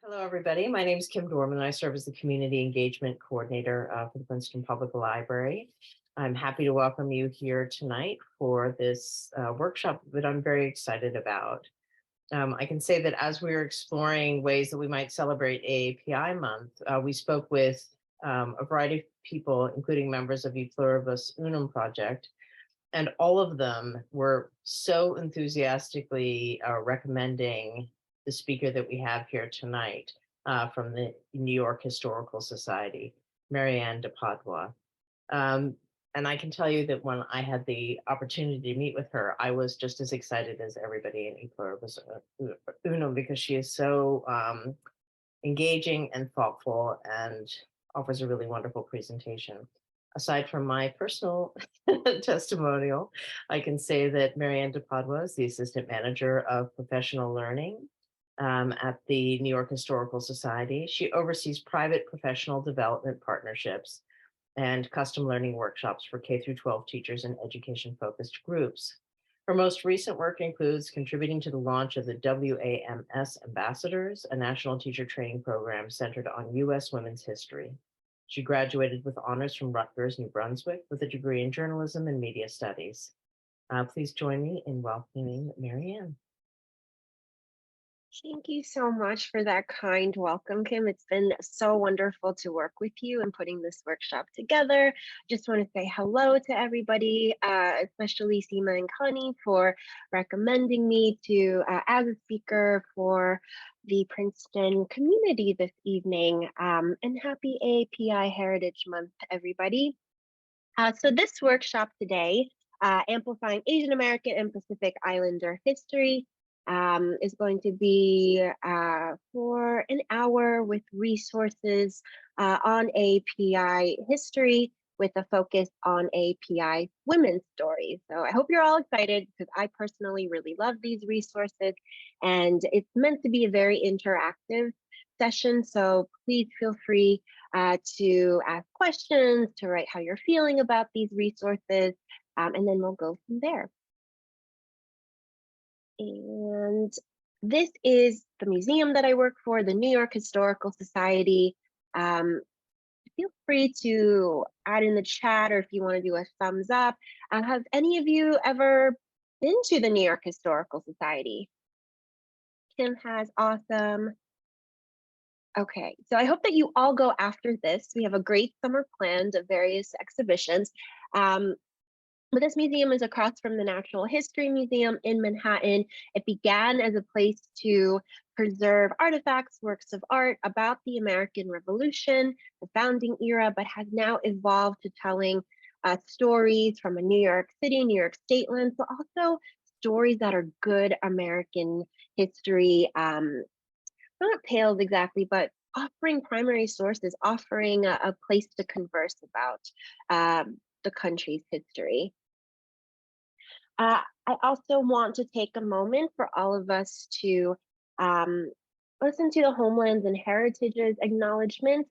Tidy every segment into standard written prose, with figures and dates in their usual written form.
Hello, everybody. My name is Kim Dorman. I serve as the Community Engagement Coordinator for the Princeton Public Library. I'm happy to welcome you here tonight for this workshop that I'm very excited about. I can say that as we were exploring ways that we might celebrate AAPI month, we spoke with a variety of people, including members of E Pluribus Unum Project, and all of them were so enthusiastically recommending the speaker that we have here tonight from the New York Historical Society, Marianne De Padua. And I can tell you that when I had the opportunity to meet with her, I was just as excited as everybody in E Pluribus Unum because she is so engaging and thoughtful and offers a really wonderful presentation. Aside from my personal testimonial, I can say that Marianne De Padua is the Assistant Manager of Professional Learning at the New York Historical Society. She oversees private professional development partnerships and custom learning workshops for K through 12 teachers and education-focused groups. Her most recent work includes contributing to the launch of the WAMS Ambassadors, a national teacher training program centered on U.S. women's history. She graduated with honors from Rutgers, New Brunswick, with a degree in journalism and media studies. Please join me in welcoming Marianne. Thank you so much for that kind welcome, Kim. It's been so wonderful to work with you and putting this workshop together. Just want to say hello to everybody, especially Seema and Connie for recommending me to as a speaker for the Princeton community this evening. And happy AAPI Heritage Month, everybody. So this workshop today, Amplifying Asian American and Pacific Islander History, is going to be for an hour with resources on API history with a focus on API women's stories. So I hope you're all excited because I personally really love these resources and it's meant to be a very interactive session. So please feel free to ask questions, to write how you're feeling about these resources, and then we'll go from there. And this is the museum that I work for, the New York Historical Society. Feel free to add in the chat or if you want to do a thumbs up. Have any of you ever been to the New York Historical Society? Kim has, awesome. Okay, so I hope that you all go after this. We have a great summer planned of various exhibitions. But this museum is across from the Natural History Museum in Manhattan. It began as a place to preserve artifacts, works of art about the American Revolution, the founding era, but has now evolved to telling stories from a New York City, New York State lens, but also stories that are good American history, not tales exactly, but offering primary sources, offering a place to converse about the country's history. I also want to take a moment for all of us to listen to the Homelands and Heritages acknowledgement.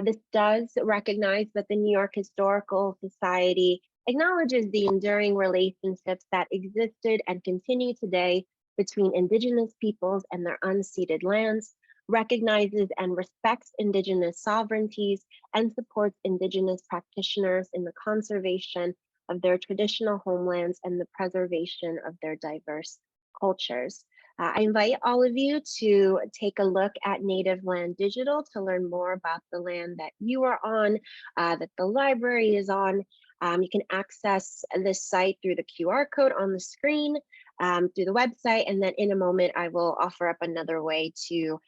This does recognize that the New York Historical Society acknowledges the enduring relationships that existed and continue today between Indigenous peoples and their unceded lands, recognizes and respects Indigenous sovereignties, and supports Indigenous practitioners in the conservation of their traditional homelands and the preservation of their diverse cultures. I invite all of you to take a look at Native Land Digital to learn more about the land that you are on, that the library is on. You can access this site through the QR code on the screen, through the website, and then in a moment I will offer up another way to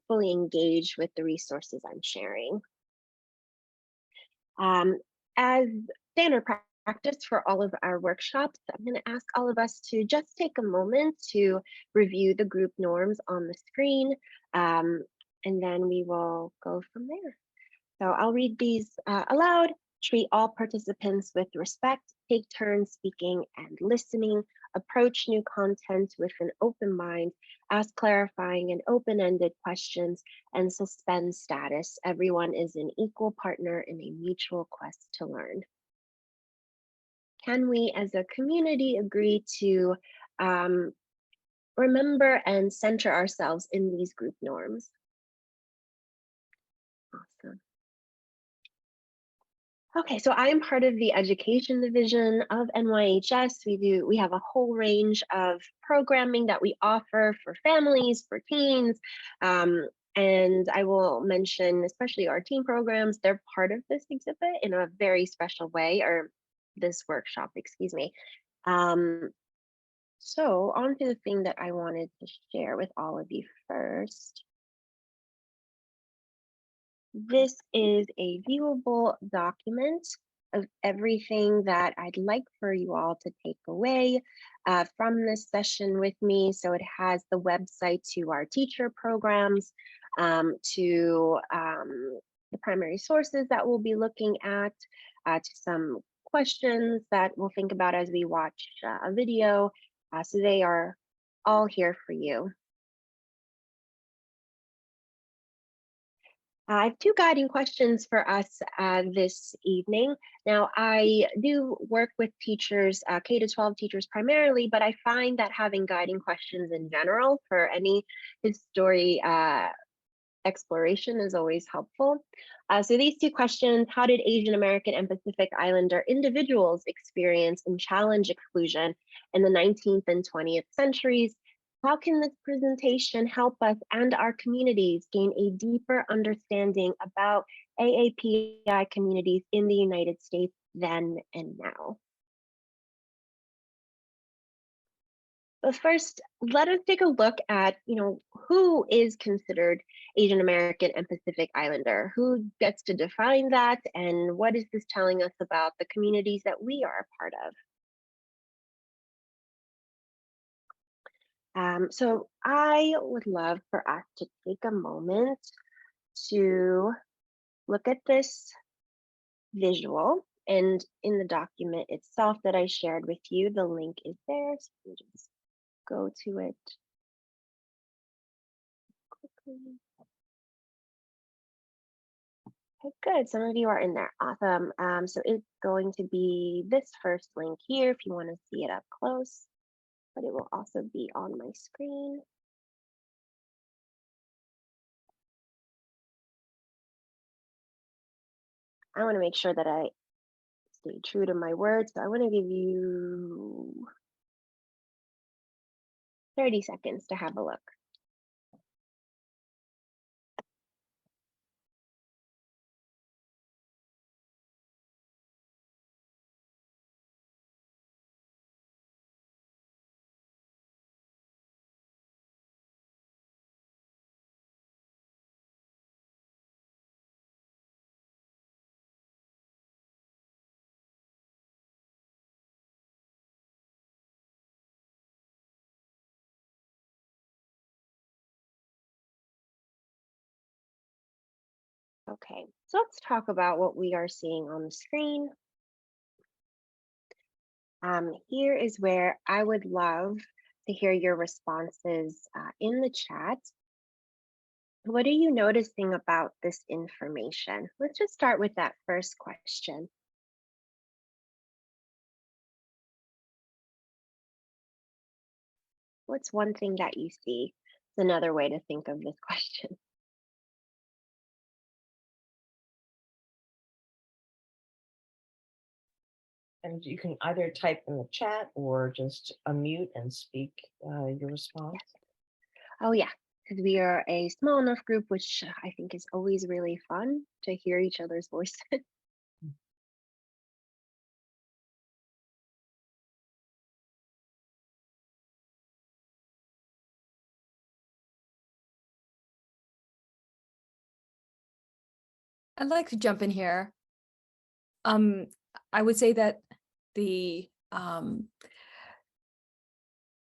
fully engage with the resources I'm sharing. As standard practice for all of our workshops, I'm going to ask all of us to just take a moment to review the group norms on the screen, and then we will go from there. So I'll read these aloud. Treat all participants with respect, take turns speaking and listening, approach new content with an open mind, ask clarifying and open-ended questions, and suspend status. Everyone is an equal partner in a mutual quest to learn. Can we as a community agree to remember and center ourselves in these group norms? Okay, so I am part of the education division of NYHS. We have a whole range of programming that we offer for families, for teens. And I will mention, especially our teen programs, they're part of this exhibit in a very special way, or this workshop, excuse me. So on to the thing that I wanted to share with all of you first. This is a viewable document of everything that I'd like for you all to take away from this session with me. So it has the website to our teacher programs, to the primary sources that we'll be looking at, to some questions that we'll think about as we watch a video. So they are all here for you. I have two guiding questions for us this evening. Now, I do work with teachers, K-12 teachers primarily, but I find that having guiding questions in general for any history exploration is always helpful. So these two questions: how did Asian American and Pacific Islander individuals experience and challenge exclusion in the 19th and 20th centuries? How can this presentation help us and our communities gain a deeper understanding about AAPI communities in the United States then and now? But first, let us take a look at, who is considered Asian American and Pacific Islander? Who gets to define that? And what is this telling us about the communities that we are a part of? So I would love for us to take a moment to look at this visual. And in the document itself that I shared with you, the link is there. So we'll just go to it quickly. Okay, good. Some of you are in there. Awesome. So it's going to be this first link here if you want to see it up close, but it will also be on my screen. I want to make sure that I stay true to my word. So I want to give you 30 seconds to have a look. Okay, so let's talk about what we are seeing on the screen. Here is where I would love to hear your responses in the chat. What are you noticing about this information? Let's just start with that first question. What's one thing that you see? It's another way to think of this question. And you can either type in the chat or just unmute and speak your response. Oh yeah, because we are a small enough group, which I think is always really fun to hear each other's voices. I'd like to jump in here. I would say that the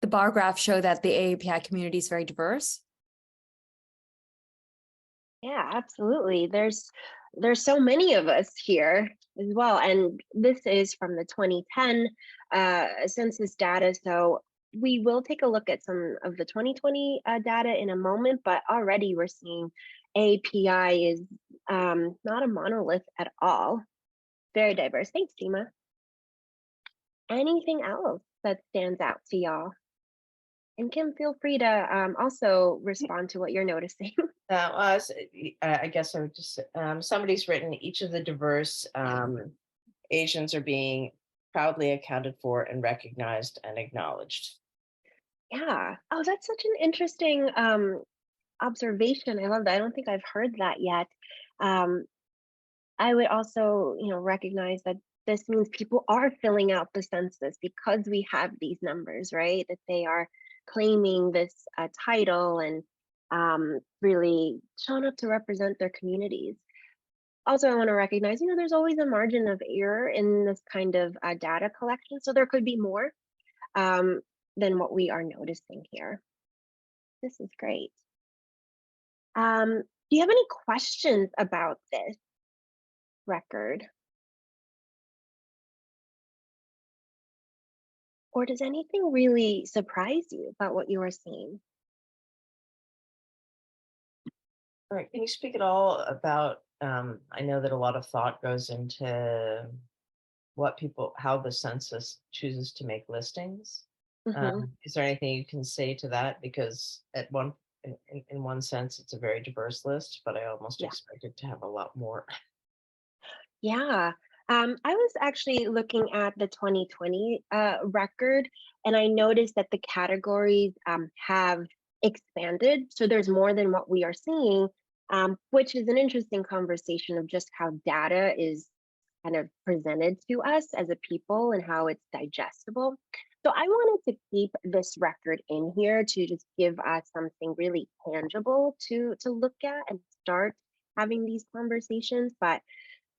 bar graphs show that the AAPI community is very diverse. Yeah, absolutely. There's so many of us here as well, and this is from the 2010 census data. So we will take a look at some of the 2020 data in a moment, but already we're seeing API is not a monolith at all. Very diverse. Thanks, Tima. Anything else that stands out to y'all? And Kim, feel free to also respond to what you're noticing. I guess I would just, somebody's written, each of the diverse Asians are being proudly accounted for and recognized and acknowledged. Yeah. Oh, that's such an interesting observation. I love that. I don't think I've heard that yet. Um, I would also, recognize that this means people are filling out the census because we have these numbers, right? That they are claiming this title and really showing up to represent their communities. Also, I want to recognize, there's always a margin of error in this kind of data collection. So there could be more um, than what we are noticing here. This is great. Do you have any questions about this record? Or does anything really surprise you about what you are seeing? All right, can you speak at all about, I know that a lot of thought goes into how the census chooses to make listings. Mhm. Is there anything you can say to that? Because in one sense, it's a very diverse list, but I almost Yeah. expected to have a lot more. Yeah. I was actually looking at the 2020 record, and I noticed that the categories have expanded. So there's more than what we are seeing, which is an interesting conversation of just how data is kind of presented to us as a people and how it's digestible. So I wanted to keep this record in here to just give us something really tangible to look at and start having these conversations. But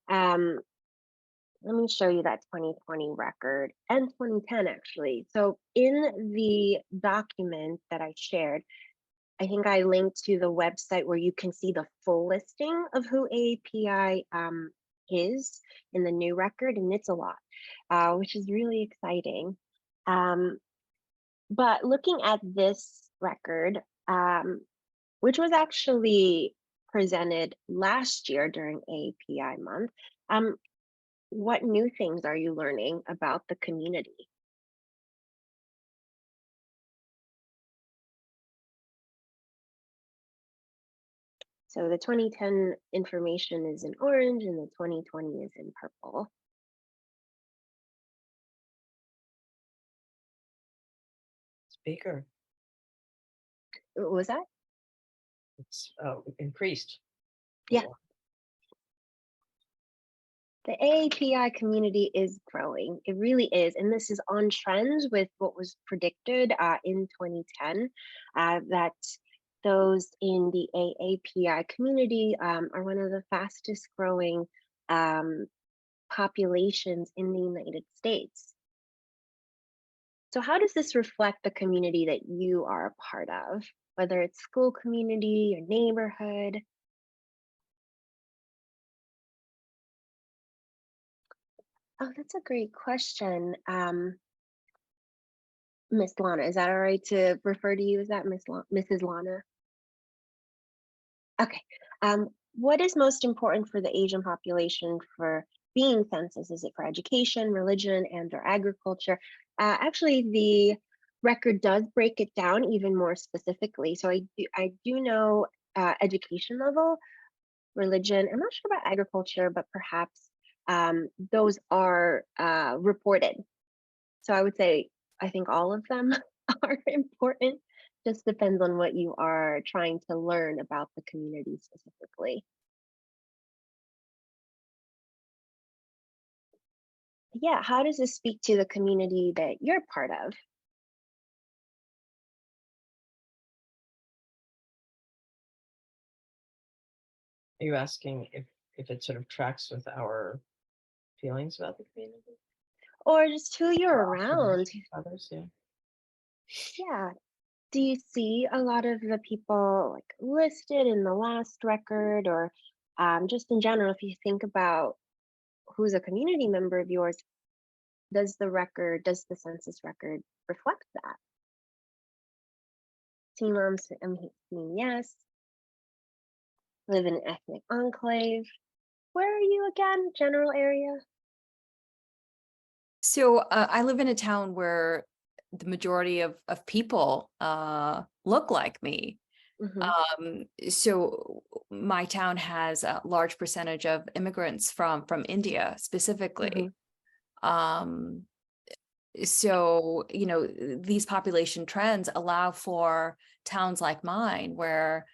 um, let me show you that 2020 record and 2010 actually. So in the document that I shared, I think I linked to the website where you can see the full listing of who AAPI is in the new record, and it's a lot, which is really exciting. But looking at this record, which was actually presented last year during AAPI month, what new things are you learning about the community? So the 2010 information is in orange and the 2020 is in purple. It's bigger. What was that? It's increased. Yeah. The AAPI community is growing. It really is. And this is on trend with what was predicted in 2010, that those in the AAPI community are one of the fastest growing populations in the United States. So how does this reflect the community that you are a part of, whether it's school community or neighborhood? Oh, that's a great question. Miss Lana, is that all right to refer to you as that, Mrs. Lana? Okay. What is most important for the Asian population for being census? Is it for education, religion, and/or agriculture? Actually, the record does break it down even more specifically. So I do know education level, religion. I'm not sure about agriculture, but perhaps those are reported. So I would say I think all of them are important. Just depends on what you are trying to learn about the community specifically. Yeah, how does this speak to the community that you're part of? Are you asking if it sort of tracks with our feelings about the community? Or just who you're Or around? observations of others, yeah. Yeah. Do you see a lot of the people like listed in the last record, or just in general, if you think about who's a community member of yours, does the census record reflect that? Teen moms, I'm seeing yes. Live in an ethnic enclave. Where are you again? General area? So I live in a town where the majority of people look like me. So my town has a large percentage of immigrants from India specifically. So, these population trends allow for towns like mine where,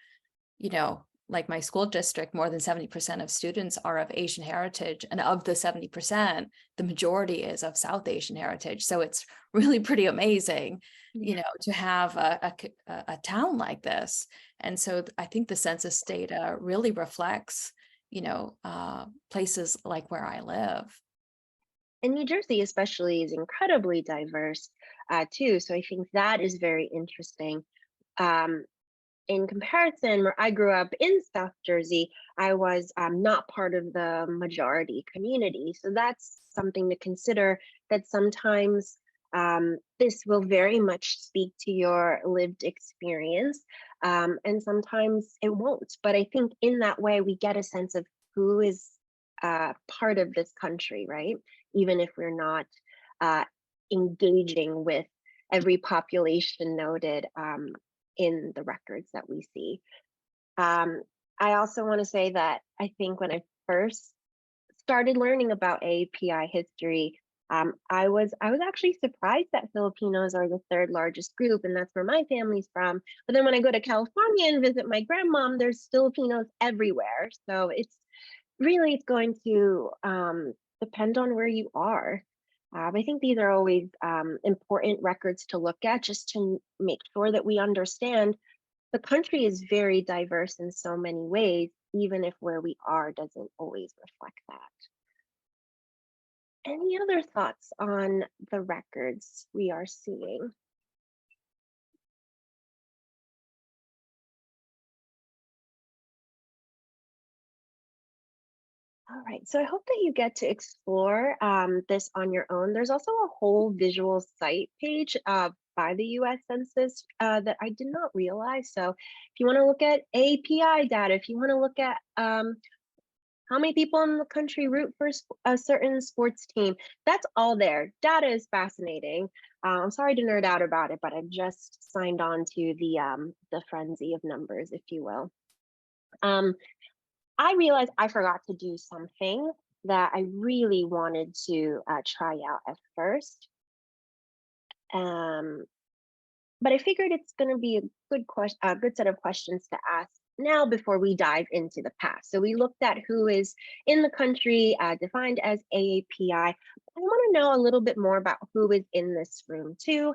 like my school district, more than 70% of students are of Asian heritage. And of the 70%, the majority is of South Asian heritage. So it's really pretty amazing, to have a town like this. And so I think the census data really reflects, places like where I live. And New Jersey especially is incredibly diverse too. So I think that is very interesting. In comparison, where I grew up in South Jersey, I was not part of the majority community. So that's something to consider, that sometimes this will very much speak to your lived experience, and sometimes it won't. But I think in that way, we get a sense of who is part of this country, right? Even if we're not engaging with every population noted in the records that we see. I also want to say that I think when I first started learning about AAPI history, I was actually surprised that Filipinos are the third largest group, and that's where my family's from. But then when I go to California and visit my grandmom, there's Filipinos everywhere. So it's going to depend on where you are. I think these are always important records to look at, just to make sure that we understand the country is very diverse in so many ways, even if where we are doesn't always reflect that. Any other thoughts on the records we are seeing? All right, so I hope that you get to explore this on your own. There's also a whole visual site page by the US Census that I did not realize. So if you want to look at API data, if you want to look at how many people in the country root for a certain sports team, that's all there. Data is fascinating. I'm sorry to nerd out about it, but I've just signed on to the frenzy of numbers, if you will. I realized I forgot to do something that I really wanted to try out at first. But I figured it's going to be a good set of questions to ask now before we dive into the past. So we looked at who is in the country defined as AAPI. I want to know a little bit more about who is in this room too.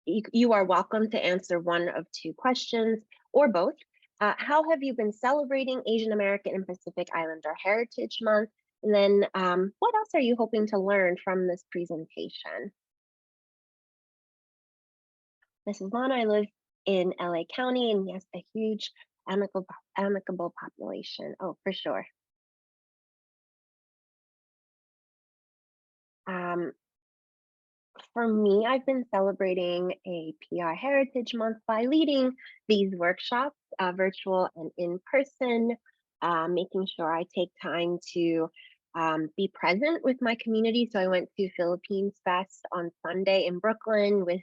You are welcome to answer one of two questions or both. How have you been celebrating Asian American and Pacific Islander Heritage Month? And then what else are you hoping to learn from this presentation? Mrs. Lana, I live in LA County, and yes, a huge amicable population. Oh, for sure. For me, I've been celebrating API Heritage Month by leading these workshops, virtual and in person, making sure I take time to be present with my community. So I went to Philippines Fest on Sunday in Brooklyn with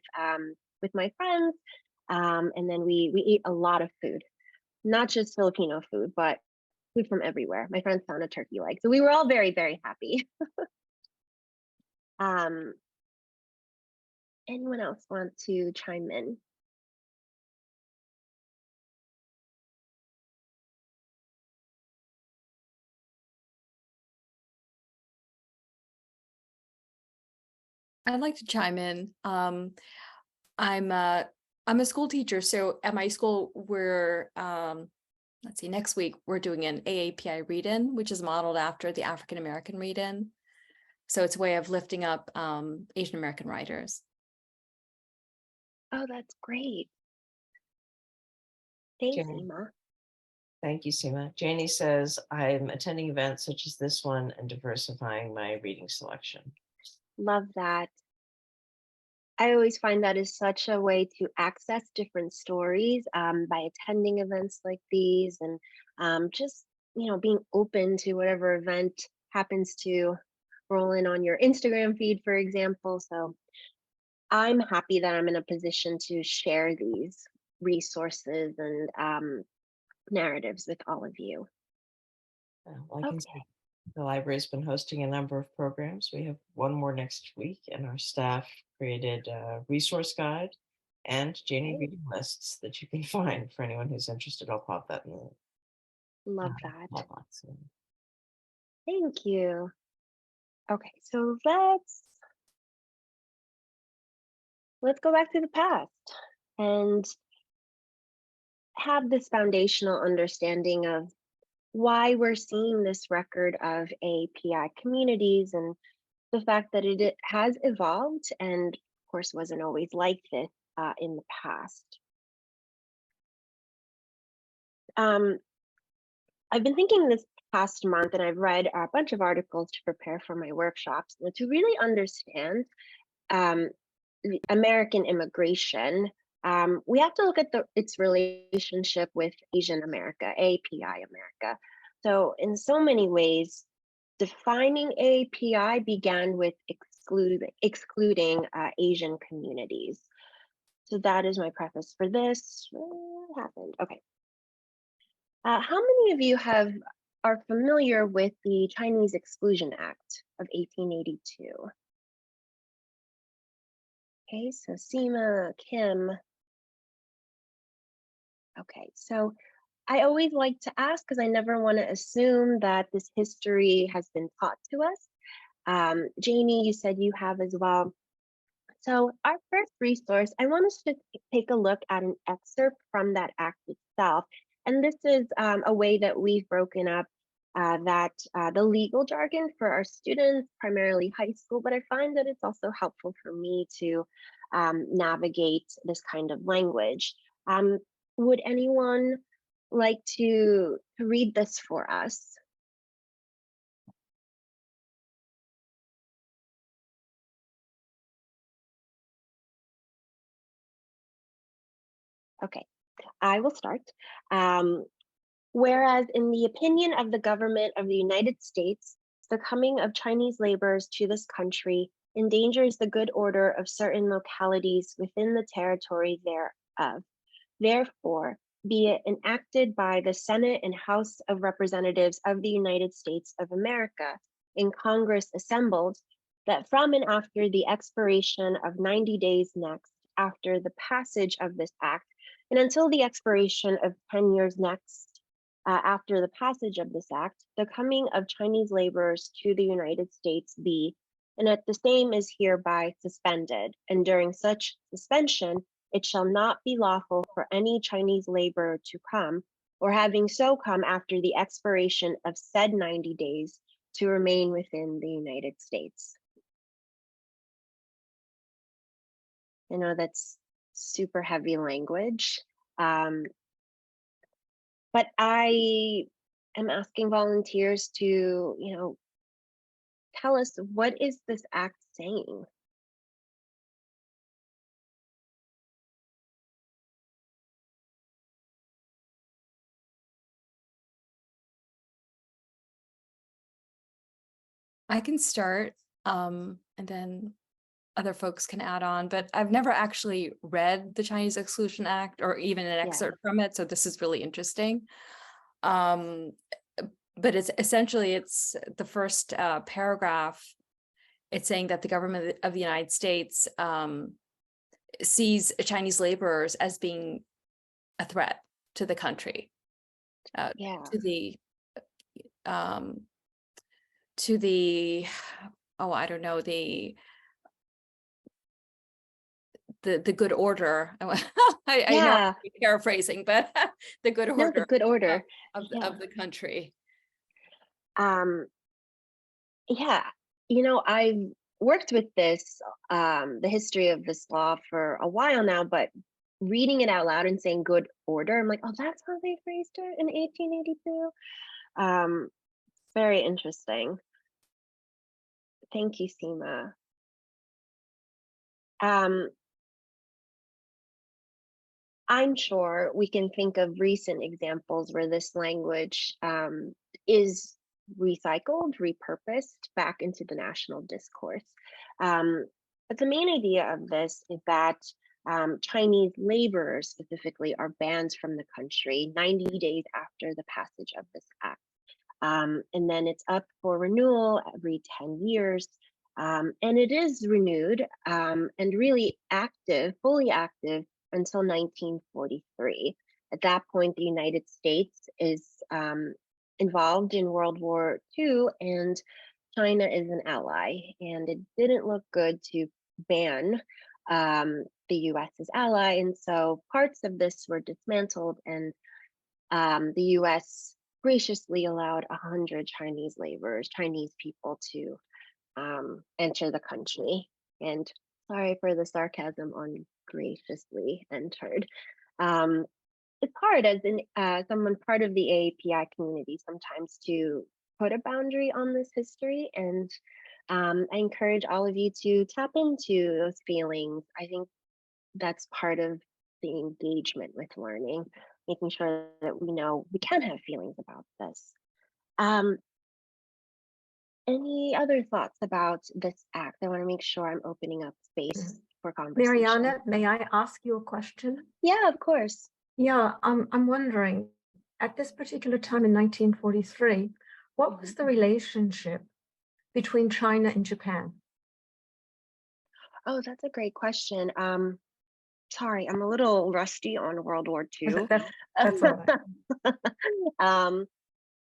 my friends, and then we ate a lot of food, not just Filipino food, but food from everywhere. My friends found a turkey leg, so we were all very, very happy. Anyone else want to chime in? I'd like to chime in. I'm a school teacher, so at my school we're let's see, next week we're doing an AAPI read-in, which is modeled after the African American read-in. So it's a way of lifting up Asian American writers. Oh, that's great. Thanks, Seema. Thank you, Seema. Janie says, I'm attending events such as this one and diversifying my reading selection. Love that. I always find that is such a way to access different stories by attending events like these, and just being open to whatever event happens to roll in on your Instagram feed, for example. So I'm happy that I'm in a position to share these resources and narratives with all of you. Well, I can Okay. say the library has been hosting a number of programs. We have one more next week, and our staff created a resource guide and Janie Great. reading lists that you can find for anyone who's interested. I'll pop that in the Love that. chat box. Thank you. Okay, so let's go back to the past and have this foundational understanding of why we're seeing this record of AAPI communities and the fact that it has evolved and of course wasn't always like this in the past. I've been thinking this past month, and I've read a bunch of articles to prepare for my workshops, to really understand American immigration. We have to look at its relationship with Asian America, AAPI America. So in so many ways, defining AAPI began with excluding Asian communities. So that is my preface for this. What happened? Okay. How many of you are familiar with the Chinese Exclusion Act of 1882? Okay, so Seema, Kim. Okay, so I always like to ask because I never want to assume that this history has been taught to us. Janie, you said you have as well. So our first resource, I want us to take a look at an excerpt from that act itself. And this is a way that we've broken up the legal jargon for our students, primarily high school, but I find that it's also helpful for me to navigate this kind of language. Would anyone like to read this for us? Okay, I will start. Whereas in the opinion of the government of the United States, the coming of Chinese laborers to this country endangers the good order of certain localities within the territory thereof. Therefore, be it enacted by the Senate and House of Representatives of the United States of America in Congress assembled, that from and after the expiration of 90 days next after the passage of this act, and until the expiration of 10 years next after the passage of this act, the coming of Chinese laborers to the United States be, and that the same is hereby suspended, and during such suspension, it shall not be lawful for any Chinese laborer to come, or having so come after the expiration of said 90 days, to remain within the United States. I know that's super heavy language, but I am asking volunteers to, tell us, what is this act saying? I can start, and then other folks can add on, but I've never actually read the Chinese Exclusion Act or even an excerpt from it, so this is really interesting. But it's essentially, it's the first paragraph. It's saying that the government of the United States sees Chinese laborers as being a threat to the country, to the I don't know, the good order. I know I'm paraphrasing, but the good order. No, the good order of the country. Yeah, I've worked with this, the history of this law for a while now, but reading it out loud and saying good order, I'm like, oh, that's how they phrased it in 1882. Very interesting. Thank you, Seema. I'm sure we can think of recent examples where this language is recycled, repurposed back into the national discourse. But the main idea of this is that Chinese laborers specifically are banned from the country 90 days after the passage of this act. And then it's up for renewal every 10 years. And it is renewed and really active, fully active until 1943. At that point, the United States is involved in World War II, and China is an ally. And it didn't look good to ban the US's ally. And so parts of this were dismantled, and the US graciously allowed 100 Chinese laborers, Chinese people, to enter the country. And sorry for the sarcasm on graciously entered. It's hard as someone part of the AAPI community sometimes to put a boundary on this history. And I encourage all of you to tap into those feelings. I think that's part of the engagement with learning, making sure that we know we can have feelings about this. Any other thoughts about this act? I want to make sure I'm opening up space for conversation. Marianne, may I ask you a question? Yeah, of course. Yeah, I'm wondering, at this particular time in 1943, what was the relationship between China and Japan? Oh, that's a great question. Sorry, I'm a little rusty on World War II. That's all right.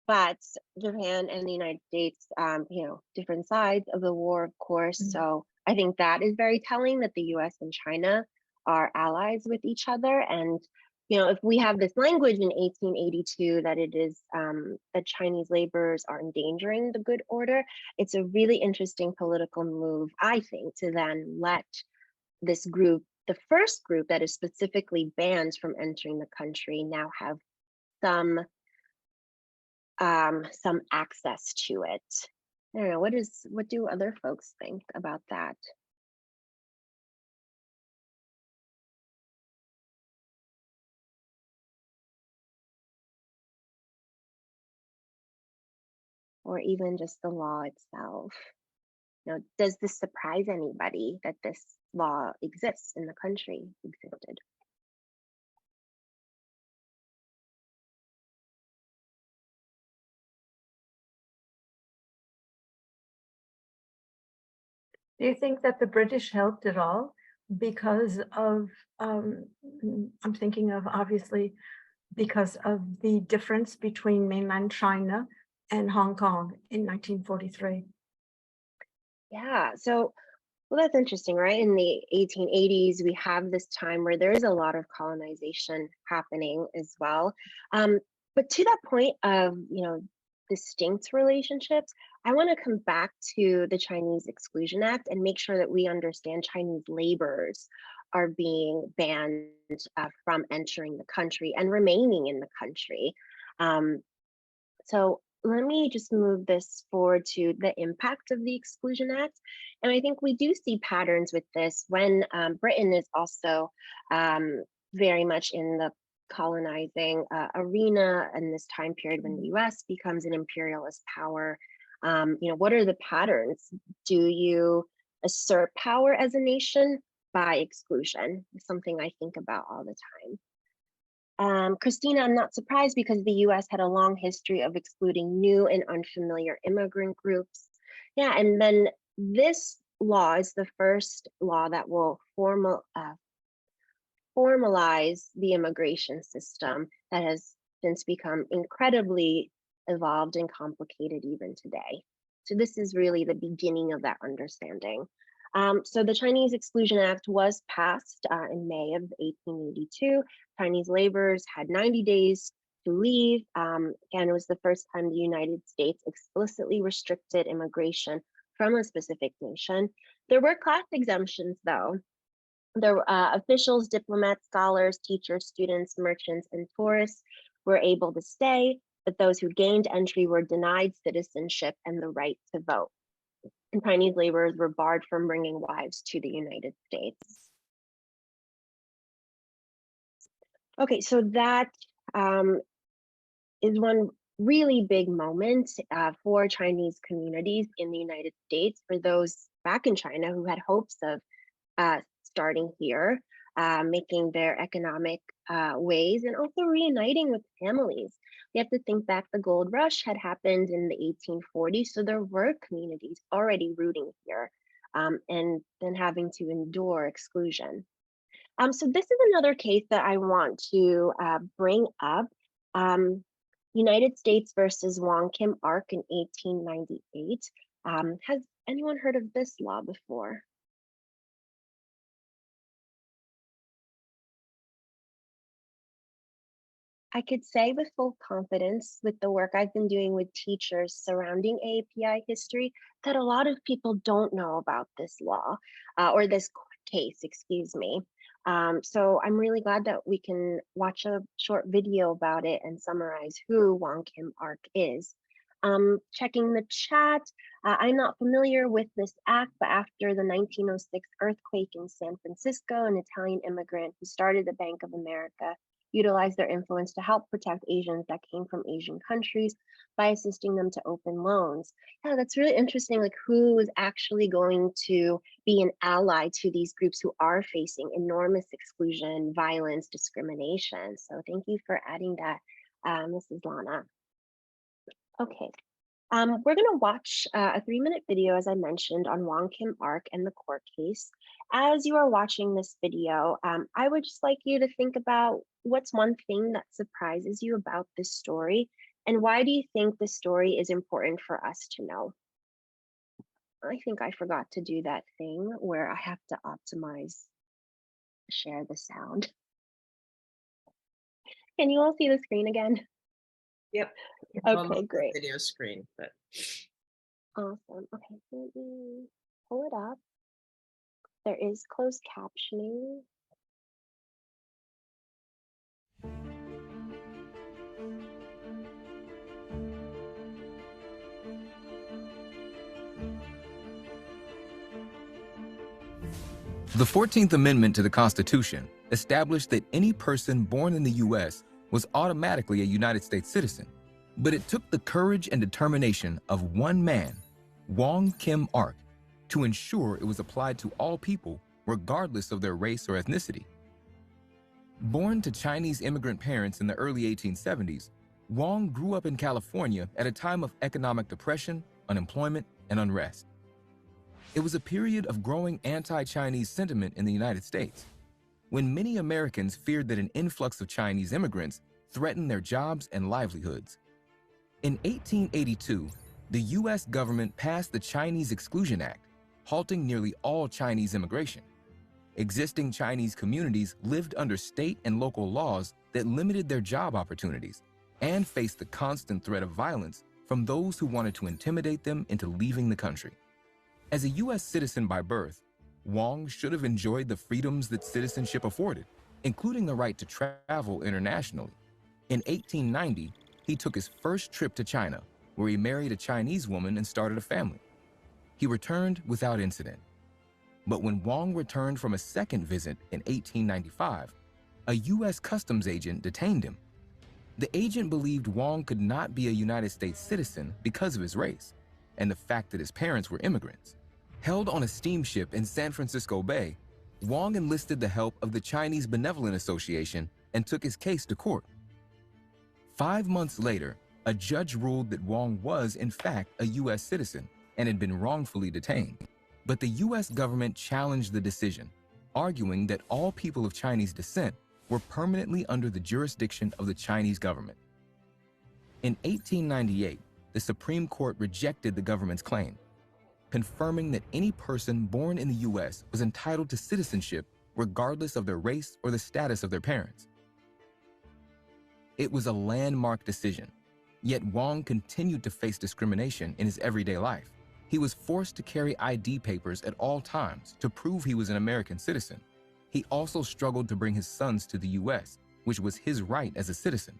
But Japan and the United States, different sides of the war, of course. Mhm. So I think that is very telling that the US and China are allies with each other. And, if we have this language in 1882 that it is that Chinese laborers are endangering the good order, it's a really interesting political move, I think, to then let this group, the first group that is specifically banned from entering the country, now have some access to it. I don't know, what do other folks think about that? Or even just the law itself. Does this surprise anybody that this law exists in the country, existed? Do you think that the British helped at all because of, I'm thinking of obviously because of the difference between mainland China and Hong Kong in 1943? Yeah, so, well, that's interesting, right? In the 1880s, we have this time where there is a lot of colonization happening as well. But to that point of, distinct relationships, I want to come back to the Chinese Exclusion Act and make sure that we understand Chinese laborers are being banned from entering the country and remaining in the country. So let me just move this forward to the impact of the Exclusion Act. And I think we do see patterns with this when Britain is also very much in the colonizing arena in this time period when the US becomes an imperialist power. What are the patterns? Do you assert power as a nation by exclusion? It's something I think about all the time. Christina, I'm not surprised because the US had a long history of excluding new and unfamiliar immigrant groups. Yeah, and then this law is the first law that will formalize the immigration system that has since become incredibly evolved and complicated even today. So this is really the beginning of that understanding. So the Chinese Exclusion Act was passed in May of 1882. Chinese laborers had 90 days to leave. Again, it was the first time the United States explicitly restricted immigration from a specific nation. There were class exemptions, though. There were officials, diplomats, scholars, teachers, students, merchants, and tourists were able to stay, but those who gained entry were denied citizenship and the right to vote. And Chinese laborers were barred from bringing wives to the United States. Okay, so that is one really big moment for Chinese communities in the United States, for those back in China who had hopes of starting here, making their economic ways and also reuniting with families. You have to think back, the gold rush had happened in the 1840s, so there were communities already rooting here, and then having to endure exclusion. So this is another case that I want to bring up. United States versus Wong Kim Arc in 1898. Has anyone heard of this law before? I could say with full confidence, with the work I've been doing with teachers surrounding AAPI history, that a lot of people don't know about this law or this case, excuse me. So I'm really glad that we can watch a short video about it and summarize who Wong Kim Arc is. Checking the chat, I'm not familiar with this act, but after the 1906 earthquake in San Francisco, an Italian immigrant who started the Bank of America utilized their influence to help protect Asians that came from Asian countries by assisting them to open loans. Yeah, that's really interesting, like who is actually going to be an ally to these groups who are facing enormous exclusion, violence, discrimination. So thank you for adding that, Mrs. Lana. Okay, we're going to watch a 3-minute video, as I mentioned, on Wong Kim Arc and the court case. As you are watching this video, I would just like you to think about what's one thing that surprises you about this story, and why do you think this story is important for us to know? I think I forgot to do that thing where I have to optimize, share the sound. Can you all see the screen again? Yep. Okay, great. Video screen, but Awesome. Okay, let me pull it up. There is closed captioning. The 14th Amendment to the Constitution established that any person born in the U.S. was automatically a United States citizen. But it took the courage and determination of one man, Wong Kim Arc, to ensure it was applied to all people, regardless of their race or ethnicity. Born to Chinese immigrant parents in the early 1870s, Wong grew up in California at a time of economic depression, unemployment, and unrest. It was a period of growing anti-Chinese sentiment in the United States, when many Americans feared that an influx of Chinese immigrants threatened their jobs and livelihoods. In 1882, the U.S. government passed the Chinese Exclusion Act, halting nearly all Chinese immigration. Existing Chinese communities lived under state and local laws that limited their job opportunities and faced the constant threat of violence from those who wanted to intimidate them into leaving the country. As a U.S. citizen by birth, Wong should have enjoyed the freedoms that citizenship afforded, including the right to travel internationally. In 1890, he took his first trip to China, where he married a Chinese woman and started a family. He returned without incident. But when Wong returned from a second visit in 1895, a U.S. customs agent detained him. The agent believed Wong could not be a United States citizen because of his race and the fact that his parents were immigrants. Held on a steamship in San Francisco Bay, Wong enlisted the help of the Chinese Benevolent Association and took his case to court. 5 months later, a judge ruled that Wong was, in fact, a U.S. citizen and had been wrongfully detained. But the U.S. government challenged the decision, arguing that all people of Chinese descent were permanently under the jurisdiction of the Chinese government. In 1898, the Supreme Court rejected the government's claim, confirming that any person born in the U.S. was entitled to citizenship regardless of their race or the status of their parents. It was a landmark decision, yet Wong continued to face discrimination in his everyday life. He was forced to carry ID papers at all times to prove he was an American citizen. He also struggled to bring his sons to the U.S., which was his right as a citizen.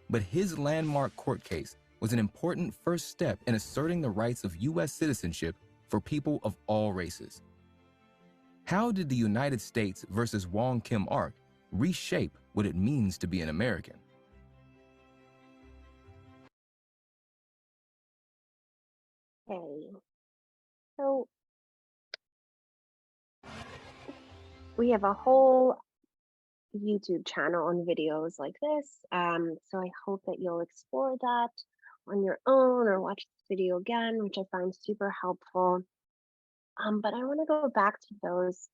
But his landmark court case was an important first step in asserting the rights of U.S. citizenship for people of all races. How did the United States versus Wong Kim Arc reshape what it means to be an American? Okay, so we have a whole YouTube channel on videos like this. So I hope that you'll explore that on your own or watch this video again, which I find super helpful. But I want to go back to those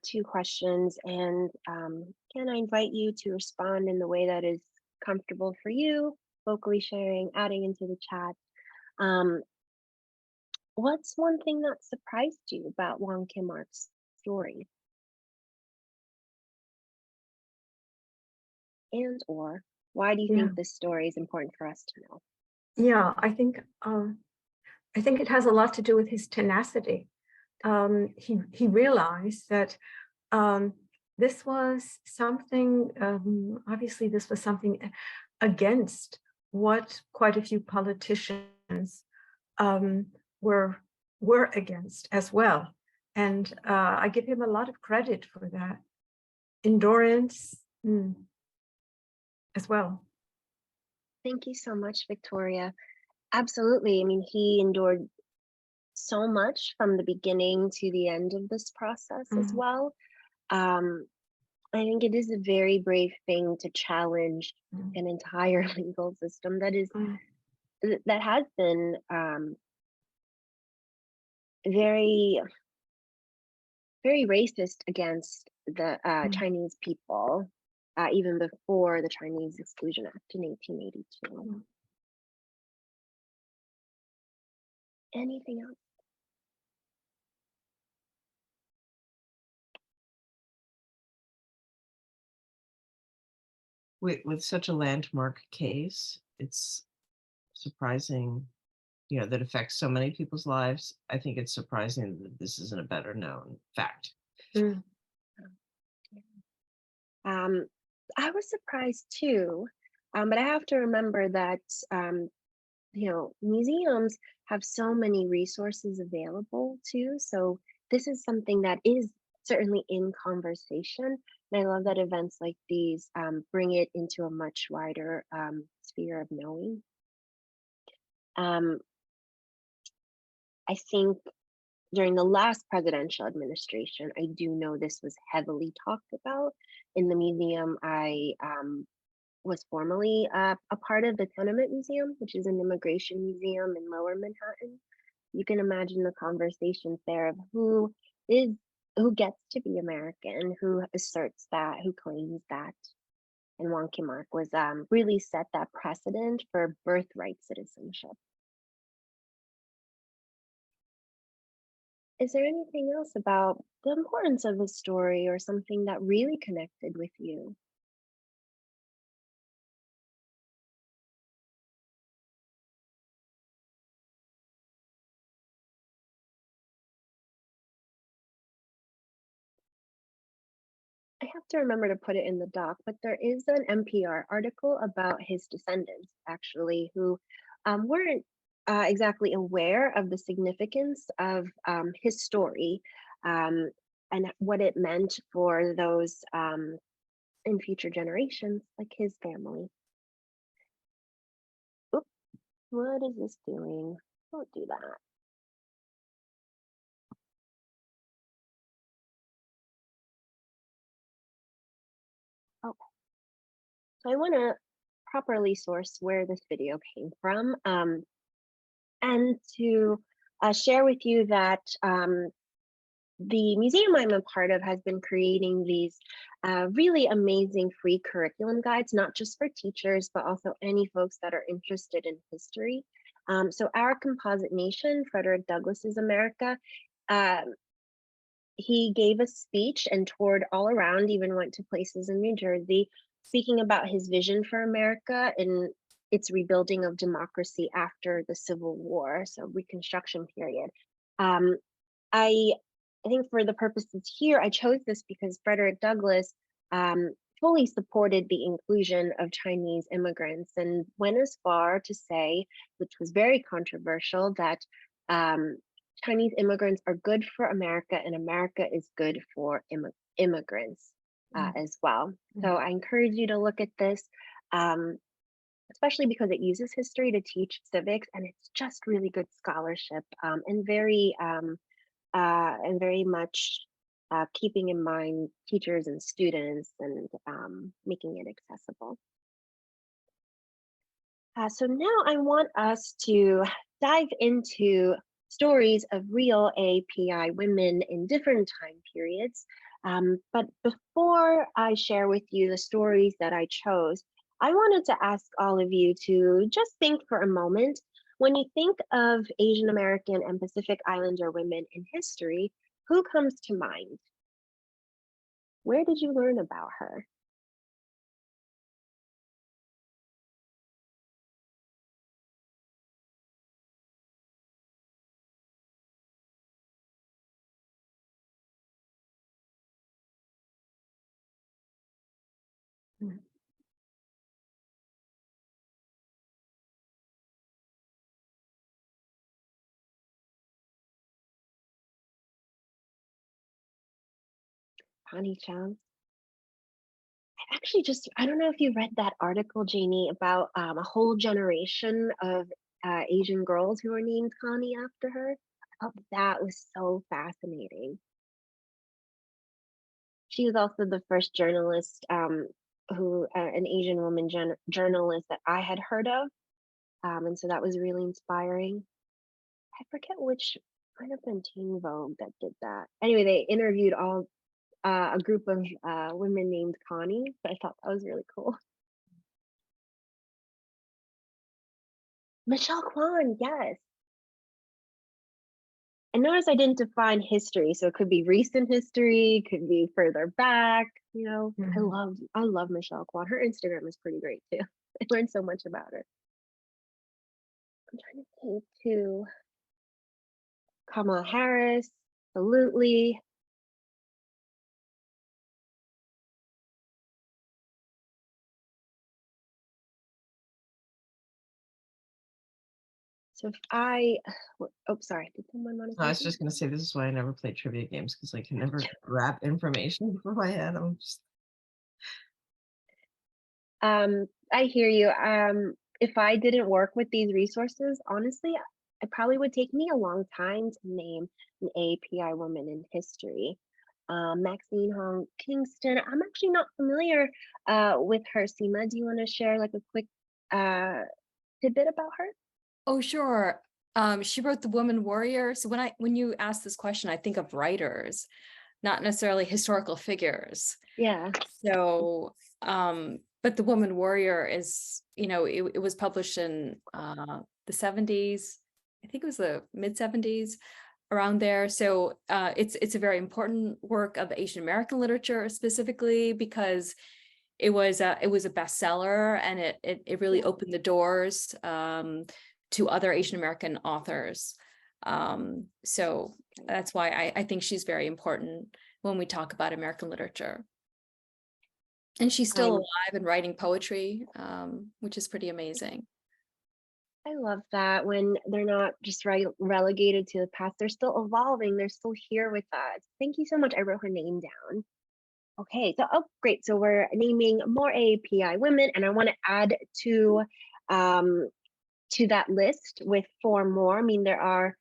two questions, and can I invite you to respond in the way that is comfortable for you, vocally sharing, adding into the chat. What's one thing that surprised you about Wong Kim Arc's story? And or why do you think this story is important for us to know? Yeah, I think it has a lot to do with his tenacity. He realized that this was something, obviously this was something against what quite a few politicians were against as well. And I give him a lot of credit for that. Endurance as well. Thank you so much, Victoria. Absolutely. I mean, he endured so much from the beginning to the end of this process as well. I think it is a very brave thing to challenge an entire legal system that is that has been very, very racist against the Chinese people, even before the Chinese Exclusion Act in 1882. Anything else? With such a landmark case, it's surprising, that affects so many people's lives. I think it's surprising that this isn't a better known fact. I was surprised too, but I have to remember that museums have so many resources available too. So this is something that is certainly in conversation. And I love that events like these bring it into a much wider sphere of knowing. I think during the last presidential administration, I do know this was heavily talked about. In the museum, I was formerly a part of the Tenement Museum, which is an immigration museum in Lower Manhattan. You can imagine the conversations there of who gets to be American, who asserts that, who claims that. And Wong Kim Arc was really set that precedent for birthright citizenship. Is there anything else about the importance of the story or something that really connected with you? I have to remember to put it in the doc, but there is an NPR article about his descendants, actually, who weren't exactly aware of the significance of his story and what it meant for those in future generations, like his family. Oops, what is this doing? Don't do that. Okay. So I want to properly source where this video came from and to share with you that the museum I'm a part of has been creating these really amazing free curriculum guides, not just for teachers, but also any folks that are interested in history. So our Composite Nation, Frederick Douglass America, he gave a speech and toured all around, even went to places in New Jersey, speaking about his vision for America and its rebuilding of democracy after the Civil War, so Reconstruction period. I think for the purposes here, I chose this because Frederick Douglass fully supported the inclusion of Chinese immigrants and went as far to say, which was very controversial, that Chinese immigrants are good for America and America is good for immigrants as well. So I encourage you to look at this, especially because it uses history to teach civics, and it's just really good scholarship and very much keeping in mind teachers and students and making it accessible. So now I want us to dive into stories of real AAPI women in different time periods. But before I share with you the stories that I chose, I wanted to ask all of you to just think for a moment. When you think of Asian American and Pacific Islander women in history, who comes to mind? Where did you learn about her? Connie Chung. Actually, I don't know if you read that article, Janie, about a whole generation of Asian girls who were named Connie after her. I thought that was so fascinating. She was also the first journalist an Asian woman journalist that I had heard of. And so that was really inspiring. I forget which, might have been Teen Vogue that did that. Anyway, they interviewed a group of women named Connie, but I thought that was really cool. Michelle Kwan, yes. And notice I didn't define history, so it could be recent history, could be further back. You know, I love Michelle Kwan. Her Instagram is pretty great too. I learned so much about her. I'm trying to think too. Kamala Harris, absolutely. So if sorry, did someone want to say I was just going to say, this is why I never play trivia games, because I can never wrap information for my head. I'm just. I hear you. If I didn't work with these resources, honestly, it probably would take me a long time to name an AAPI woman in history. Maxine Hong Kingston, I'm actually not familiar with her. Seema, do you want to share like a quick tidbit about her? Oh, sure. She wrote The Woman Warrior. So when you ask this question, I think of writers, not necessarily historical figures. Yeah. So, but The Woman Warrior is, it was published in the 70s. I think it was the mid 70s, around there. So it's a very important work of Asian American literature, specifically because it was a bestseller, and it really opened the doors to other Asian American authors. So that's why I think she's very important when we talk about American literature. And she's still alive and writing poetry, which is pretty amazing. I love that when they're not just relegated to the past, they're still evolving, they're still here with us. Thank you so much. I wrote her name down. Okay, so great. So we're naming more AAPI women, and I want to add to that list with 4 more. I mean, there are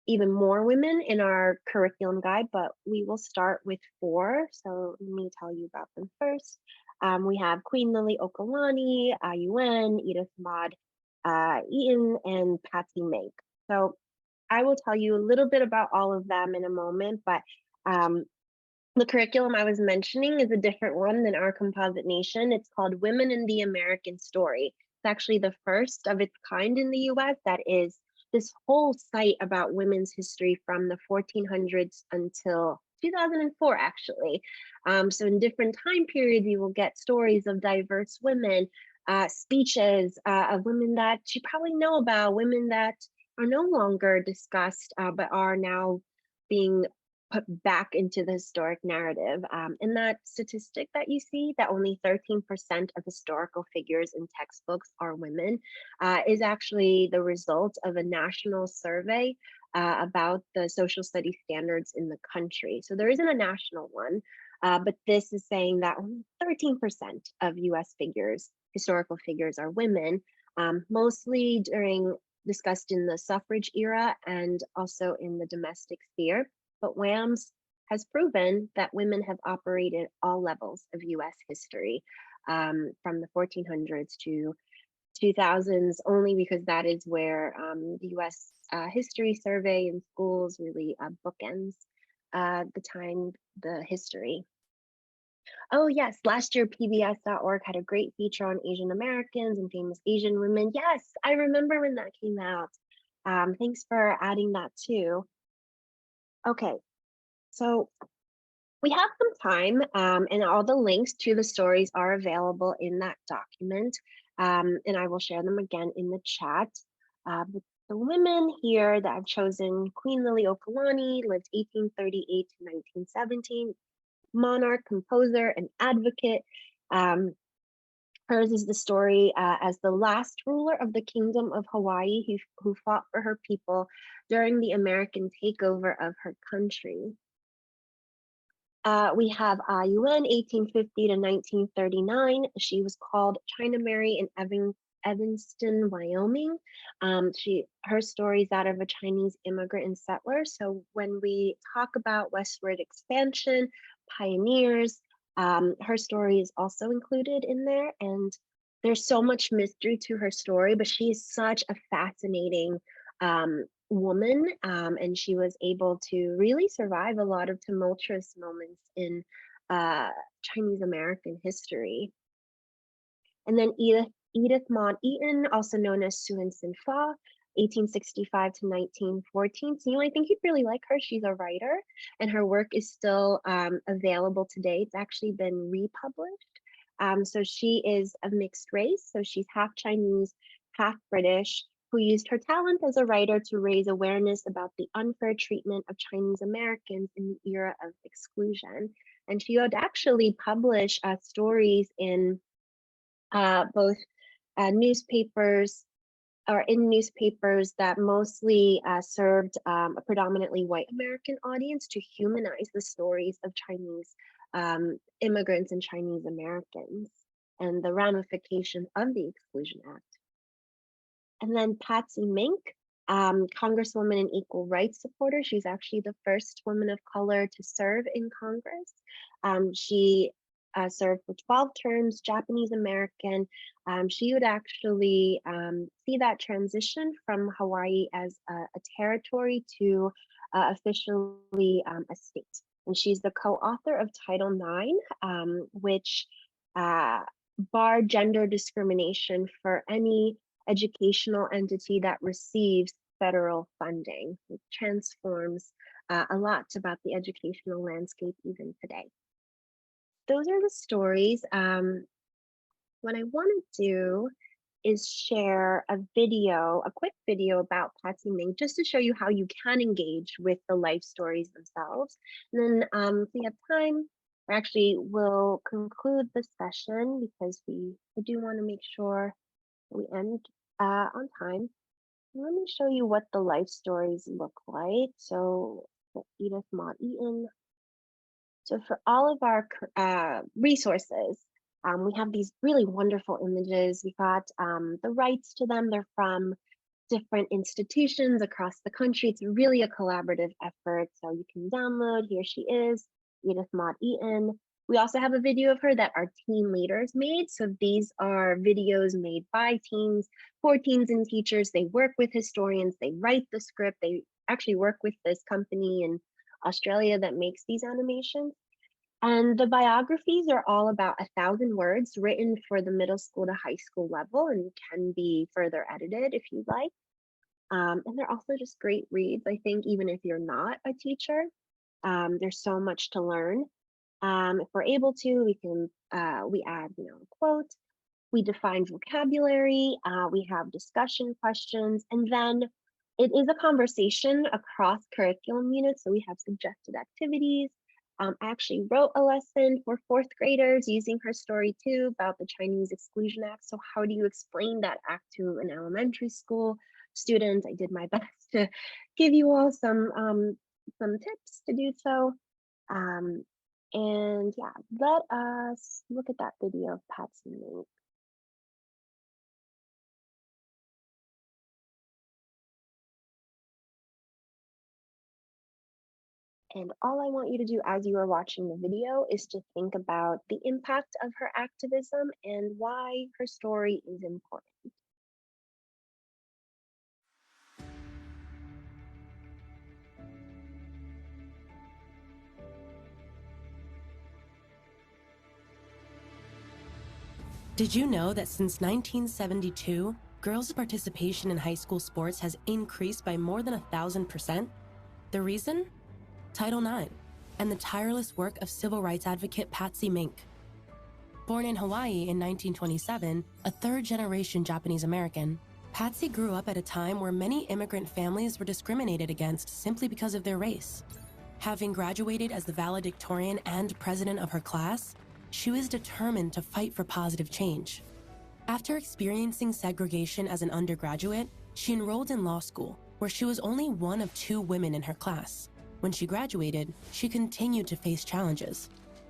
even more women in our curriculum guide, but we will start with 4. So let me tell you about them first. We have Queen Lily Okalani, Yuen, Edith Mod Eaton, and Patsy Mink. So I will tell you a little bit about all of them in a moment, but the curriculum I was mentioning is a different one than our Composite Nation. It's called Women in the American Story. It's actually the first of its kind in the US that is this whole site about women's history from the 1400s until 2004, actually. So in different time periods, you will get stories of diverse women, speeches of women that you probably know about, women that are no longer discussed, but are now being put back into the historic narrative. And that statistic that you see, that only 13% of historical figures in textbooks are women, is actually the result of a national survey about the social studies standards in the country. So there isn't a national one, but this is saying that only 13% of US figures, historical figures, are women, mostly discussed in the suffrage era and also in the domestic sphere. But WAMS has proven that women have operated all levels of US history, from the 1400s to 2000s, only because that is where the US History Survey in schools really bookends the history. Oh yes, last year PBS.org had a great feature on Asian Americans and famous Asian women. Yes, I remember when that came out. Thanks for adding that too. Okay, so we have some time, and all the links to the stories are available in that document, and I will share them again in the chat. But the women here that I've chosen: Queen Liliuokalani, lived 1838 to 1917, monarch, composer, and advocate. Hers is the story as the last ruler of the Kingdom of Hawaii who fought for her people during the American takeover of her country. We have Yuen, 1850 to 1939. She was called China Mary in Evanston, Wyoming. Her story is that of a Chinese immigrant and settler. So when we talk about westward expansion, pioneers, her story is also included in there. And there's so much mystery to her story, but she is such a fascinating woman, and she was able to really survive a lot of tumultuous moments in Chinese American history. And then Edith Mod Eaton, also known as Suen Sin Fa, 1865 to 1914. So I think you'd really like her. She's a writer, and her work is still available today. It's actually been republished. So she is of mixed race. So she's half Chinese, half British, who used her talent as a writer to raise awareness about the unfair treatment of Chinese Americans in the era of exclusion. And she would actually publish stories in both newspapers, or in newspapers that mostly served a predominantly white American audience, to humanize the stories of Chinese immigrants and Chinese Americans and the ramifications of the Exclusion Act. And then Patsy Mink, Congresswoman and equal rights supporter. She's actually the first woman of color to serve in Congress. She served for 12 terms, Japanese American. She would actually see that transition from Hawaii as a territory to officially a state. And she's the co-author of Title IX, which barred gender discrimination for any educational entity that receives federal funding. It transforms a lot about the educational landscape even today. Those are the stories. What I want to do is share a quick video about Patsy Mink, just to show you how you can engage with the life stories themselves. And then if we have time, I actually will conclude the session, because I do want to make sure we end on time. Let me show you what the life stories look like. So Edith Mod Eaton. So for all of our resources, we have these really wonderful images. We got the rights to them. They're from different institutions across the country. It's really a collaborative effort. So you can download. Here she is, Edith Mod Eaton. We also have a video of her that our team leaders made. So these are videos made by teams, for teens and teachers. They work with historians, they write the script, they actually work with this company in Australia that makes these animations. And the biographies are all about 1,000 words, written for the middle school to high school level, and can be further edited if you like. And they're also just great reads, I think, even if you're not a teacher. There's so much to learn. If we're able to, we add, a quote, we define vocabulary, we have discussion questions, and then it is a conversation across curriculum units. So we have suggested activities. I actually wrote a lesson for 4th graders using her story too, about the Chinese Exclusion Act. So how do you explain that act to an elementary school student? I did my best to give you all some tips to do so. And yeah, let us look at that video of Patsy Mink. And all I want you to do as you are watching the video is to think about the impact of her activism and why her story is important. Did you know that since 1972, girls' participation in high school sports has increased by more than 1,000%? The reason? Title IX and the tireless work of civil rights advocate Patsy Mink. Born in Hawaii in 1927, a third-generation Japanese American, Patsy grew up at a time where many immigrant families were discriminated against simply because of their race. Having graduated as the valedictorian and president of her class, she was determined to fight for positive change. After experiencing segregation as an undergraduate, she enrolled in law school, where she was only one of 2 women in her class. When she graduated, she continued to face challenges.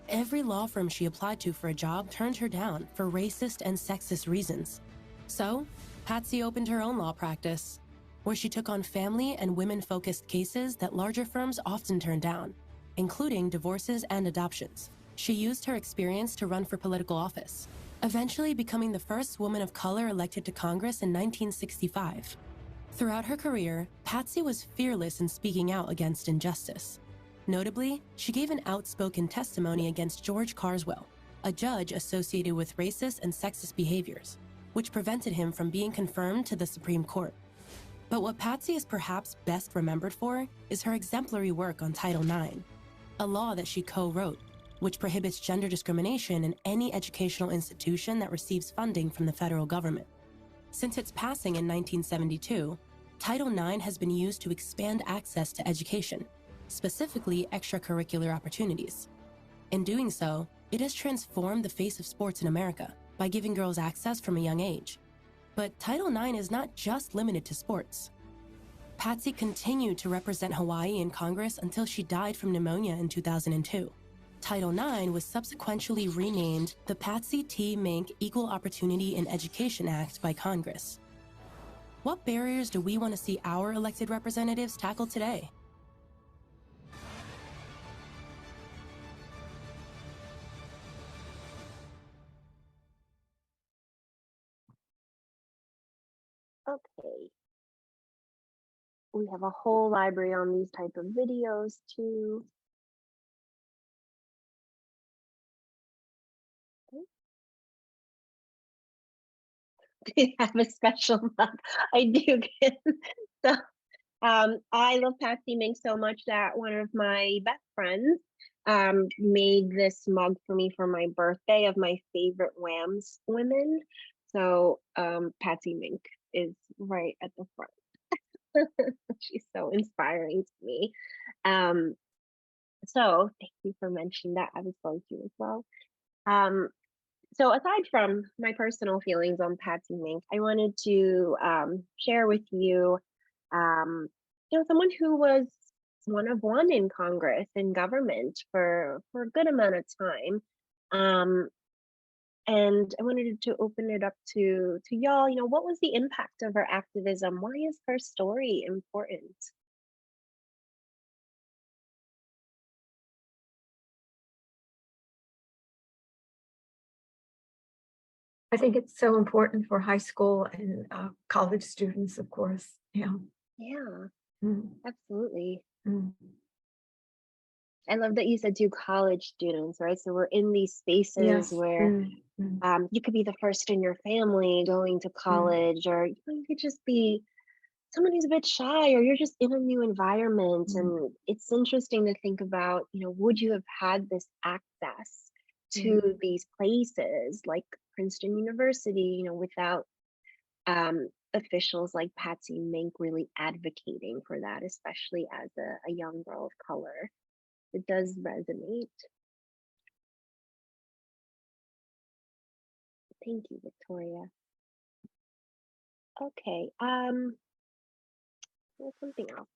Every law firm she applied to for a job turned her down for racist and sexist reasons. So, Patsy opened her own law practice, where she took on family and women-focused cases that larger firms often turned down, including divorces and adoptions. She used her experience to run for political office, eventually becoming the first woman of color elected to Congress in 1965. Throughout her career, Patsy was fearless in speaking out against injustice. Notably, she gave an outspoken testimony against George Carswell, a judge associated with racist and sexist behaviors, which prevented him from being confirmed to the Supreme Court. But what Patsy is perhaps best remembered for is her exemplary work on Title IX, a law that she co-wrote, which prohibits gender discrimination in any educational institution that receives funding from the federal government. Since its passing in 1972, Title IX has been used to expand access to education, specifically extracurricular opportunities. In doing so, it has transformed the face of sports in America by giving girls access from a young age. But Title IX is not just limited to sports. Patsy continued to represent Hawaii in Congress until she died from pneumonia in 2002. Title IX was subsequently renamed the Patsy T. Mink Equal Opportunity in Education Act by Congress. What barriers do we want to see our elected representatives tackle today? Okay. We have a whole library on these type of videos too. They have a special love. I do get so I love Patsy Mink so much that one of my best friends made this mug for me for my birthday of my favorite WAMS women. So Patsy Mink is right at the front. She's so inspiring to me. So thank you for mentioning that. I was going to as well. So aside from my personal feelings on Patsy Mink, I wanted to share with you, someone who was one of one in Congress and government for a good amount of time. And I wanted to open it up to y'all. What was the impact of her activism? Why is her story important? I think it's so important for high school and college students, of course. Yeah. Absolutely. Mm. I love that you said to college students, right? So we're in these spaces Yes. where you could be the first in your family going to college, or you could just be someone who's a bit shy, or you're just in a new environment. And it's interesting to think about, would you have had this access to these places like Princeton University, without officials like Patsy Mink really advocating for that, especially as a young girl of color? It does resonate. Thank you, Victoria. Okay, there's something else.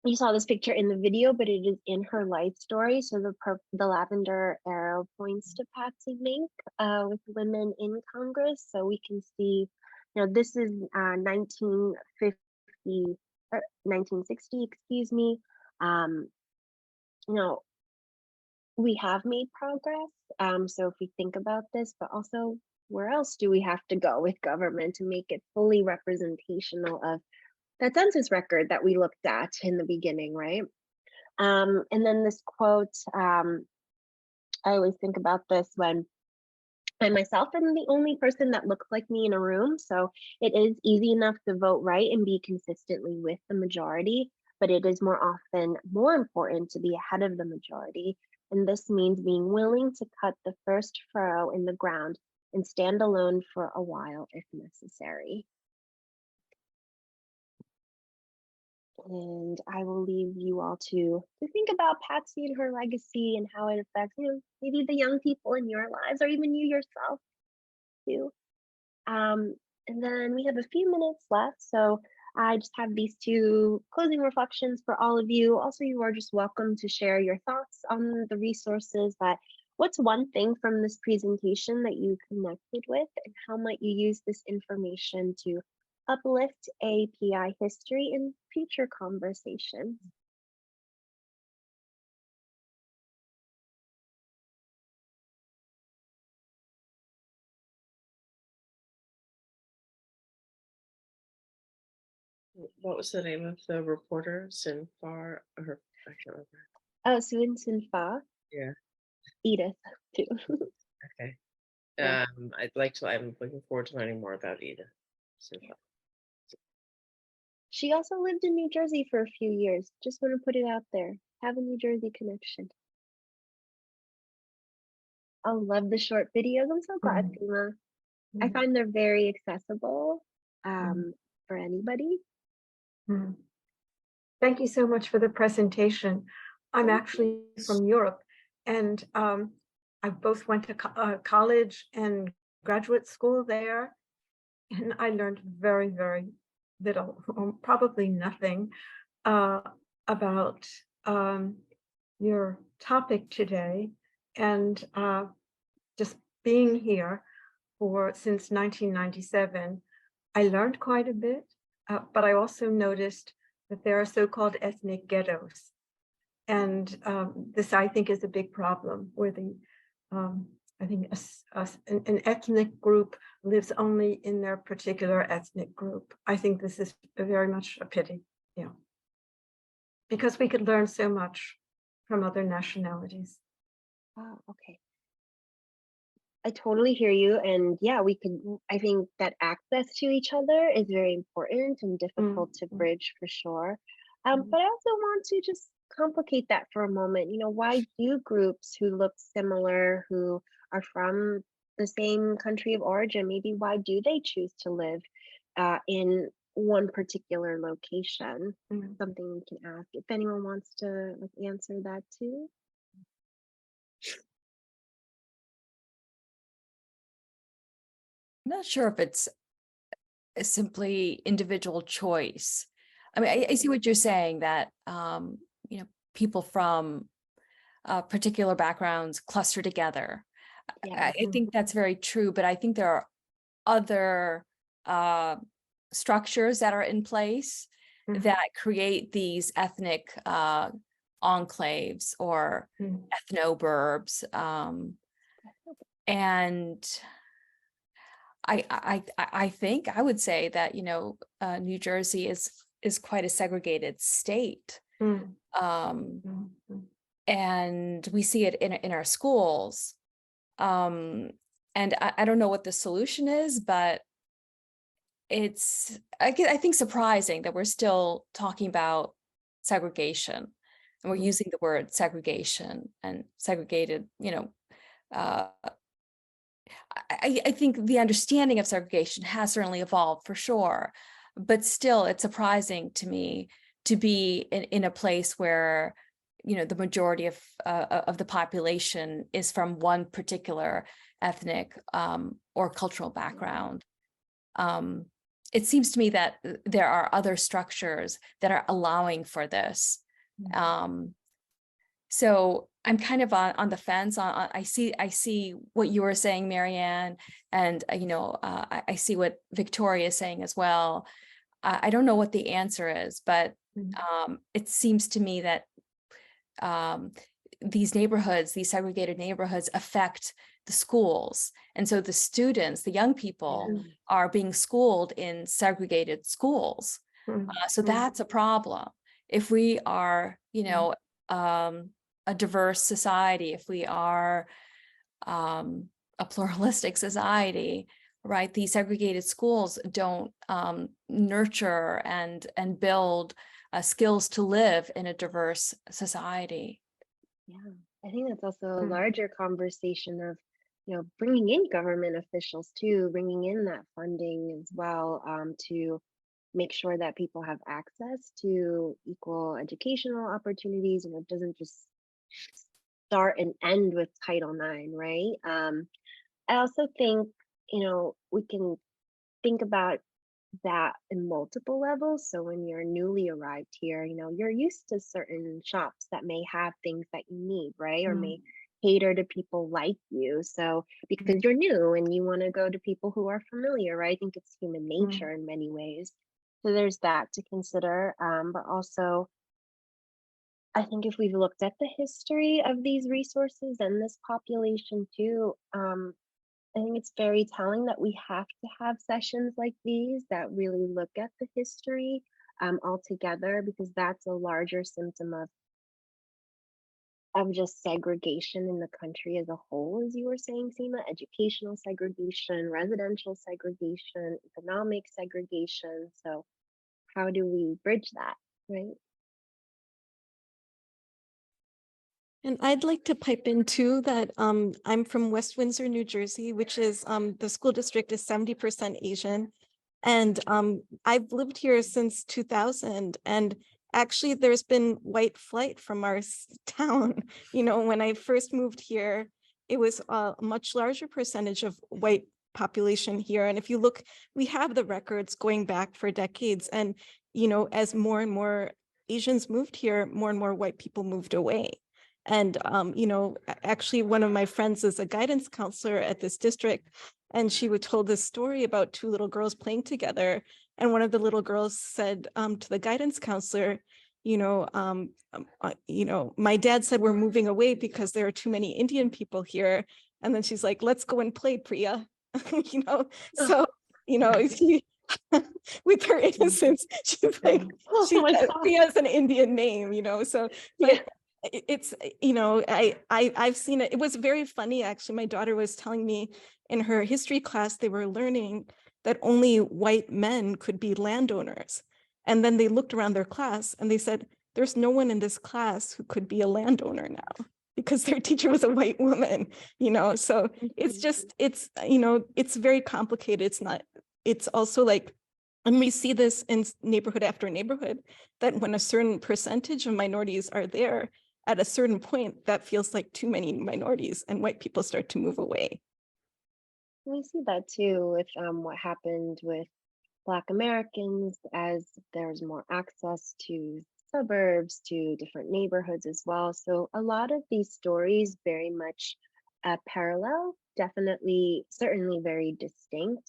You saw this picture in the video, but it is in her life story. So the lavender arrow points to Patsy Mink with women in Congress. So we can see, this is 1950 or 1960, excuse me. Um, you know, we have made progress. So if we think about this, but also where else do we have to go with government to make it fully representational of that census record that we looked at in the beginning, right? And then this quote, I always think about this when I myself am the only person that looks like me in a room. So it is easy enough to vote right and be consistently with the majority, but it is more often more important to be ahead of the majority. And this means being willing to cut the first furrow in the ground and stand alone for a while if necessary. And I will leave you all to think about Patsy and her legacy and how it affects, maybe the young people in your lives or even you yourself too. And then we have a few minutes left, so I just have these two closing reflections for all of you. Also, you are just welcome to share your thoughts on the resources, but what's one thing from this presentation that you connected with, and how might you use this information to uplift AAPI history in future conversations? What was the name of the reporter? Sinfar, or I can't remember. Oh, Sinfa. Yeah. Edith too. Okay. Yeah. I'm looking forward to learning more about Edith. Sinfar. She also lived in New Jersey for a few years. Just want to put it out there. Have a New Jersey connection. I love the short videos. I'm so glad, Seema. I find they're very accessible for anybody. Thank you so much for the presentation. I'm actually from Europe, and I both went to college and graduate school there, and I learned very, very little, probably nothing, about your topic today, and just being here since 1997, I learned quite a bit, but I also noticed that there are so-called ethnic ghettos, and this, I think, is a big problem, where I think an ethnic group lives only in their particular ethnic group. I think this is very much a pity, because we could learn so much from other nationalities. Oh, okay. I totally hear you. And yeah, I think that access to each other is very important and difficult to bridge for sure. But I also want to just complicate that for a moment. Why do groups who look similar, who are from the same country of origin, maybe why do they choose to live in one particular location? Something we can ask if anyone wants to answer that too. I'm not sure if it's simply individual choice. I mean, I see what you're saying, that people from particular backgrounds cluster together. Yeah. I think that's very true, but I think there are other structures that are in place that create these ethnic enclaves or ethnoburbs, and I think I would say that New Jersey is quite a segregated state, and we see it in our schools, and I don't know what the solution is, but it's I think surprising that we're still talking about segregation, and we're using the word segregation and segregated. I think the understanding of segregation has certainly evolved for sure, but still it's surprising to me to be in a place where, the majority of the population is from one particular ethnic or cultural background. It seems to me that there are other structures that are allowing for this. So I'm kind of on the fence. I see what you were saying, Marianne, and I see what Victoria is saying as well. I don't know what the answer is, but Mhm. it seems to me that these neighborhoods, these segregated neighborhoods affect the schools. And so the students, the young people are being schooled in segregated schools. So that's a problem. If we are, a diverse society, if we are a pluralistic society, right, these segregated schools don't nurture and build skills to live in a diverse society. Yeah, I think that's also a larger conversation of, bringing in government officials too, bringing in that funding as well, to make sure that people have access to equal educational opportunities, and it doesn't just start and end with Title IX, right? I also think, we can think about that in multiple levels. So when you're newly arrived here, you're used to certain shops that may have things that you need, right? Or may cater to people like you. So because you're new and you want to go to people who are familiar, right? I think it's human nature in many ways. So there's that to consider. But also, I think if we've looked at the history of these resources and this population too, I think it's very telling that we have to have sessions like these that really look at the history altogether, because that's a larger symptom of just segregation in the country as a whole, as you were saying, Seema, educational segregation, residential segregation, economic segregation. So how do we bridge that, right? And I'd like to pipe in too that I'm from West Windsor, New Jersey, which is the school district is 70% Asian. And I've lived here since 2000. And actually, there's been white flight from our town. When I first moved here, it was a much larger percentage of white population here. And if you look, we have the records going back for decades. And, as more and more Asians moved here, more and more white people moved away. And, actually one of my friends is a guidance counselor at this district, and she would told this story about two little girls playing together. And one of the little girls said to the guidance counselor, my dad said we're moving away because there are too many Indian people here. And then she's like, let's go and play, Priya. So, she, with her innocence, she's like, Priya's an Indian name, so but it's, I've seen it. It was very funny, actually. My daughter was telling me in her history class, they were learning that only white men could be landowners. And then they looked around their class and they said, there's no one in this class who could be a landowner now because their teacher was a white woman, so it's just, it's, it's very complicated. It's also like, and we see this in neighborhood after neighborhood, that when a certain percentage of minorities are there, at a certain point, that feels like too many minorities and white people start to move away. We see that too with what happened with Black Americans as there's more access to suburbs, to different neighborhoods as well. So a lot of these stories very much parallel, definitely, certainly very distinct.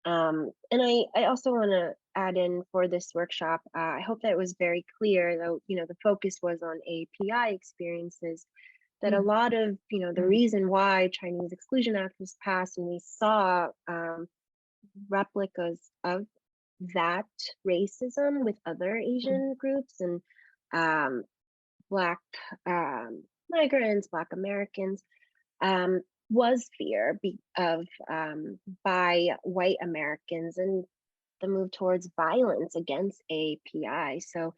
And I also want to add in for this workshop, I hope that it was very clear, though, the focus was on AAPI experiences, that a lot of, the reason why Chinese Exclusion Act was passed, and we saw replicas of that racism with other Asian groups and Black migrants, Black Americans, was fear of by white Americans and the move towards violence against AAPI. So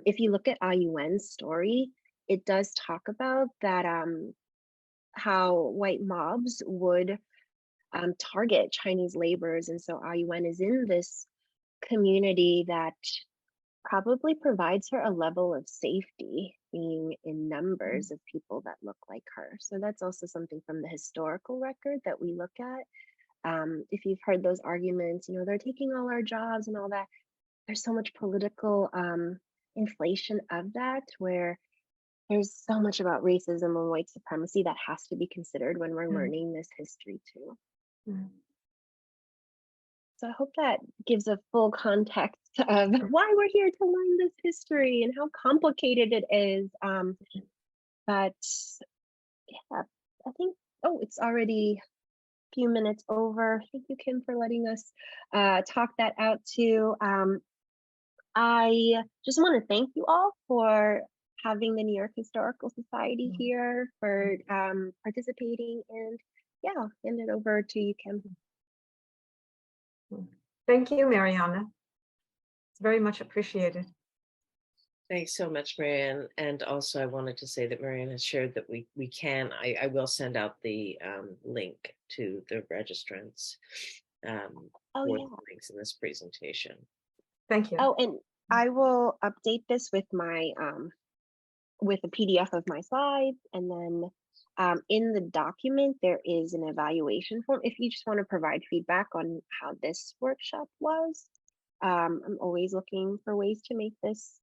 if you look at IUN's story, it does talk about that how white mobs would target Chinese laborers. And so IUN is in this community that probably provides her a level of safety, being in numbers of people that look like her. So that's also something from the historical record that we look at. If you've heard those arguments, they're taking all our jobs and all that. There's so much political inflation of that, where there's so much about racism and white supremacy that has to be considered when we're learning this history too. So I hope that gives a full context of why we're here to learn this history and how complicated it is. But yeah, I think, oh, it's already a few minutes over. Thank you, Kim, for letting us talk that out too. I just want to thank you all for having the New York Historical Society here, for participating, and yeah, I'll hand it over to you, Kim. Thank you, Mariana. It's very much appreciated. Thanks so much, Marianne. And also I wanted to say that Marianne has shared that we can, I will send out the link to the registrants Oh, for yeah. the links in this presentation. Thank you. Oh, and I will update this with my with a PDF of my slides, and then in the document there is an evaluation form if you just want to provide feedback on how this workshop was. I'm always looking for ways to make this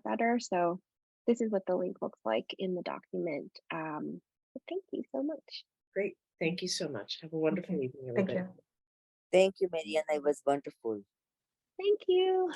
better, so this is what the link looks like in the document. But thank you so much. Great. Thank you so much. Have a wonderful Okay. evening, Thank everybody. you. Thank you, Marianne. It was wonderful. Thank you.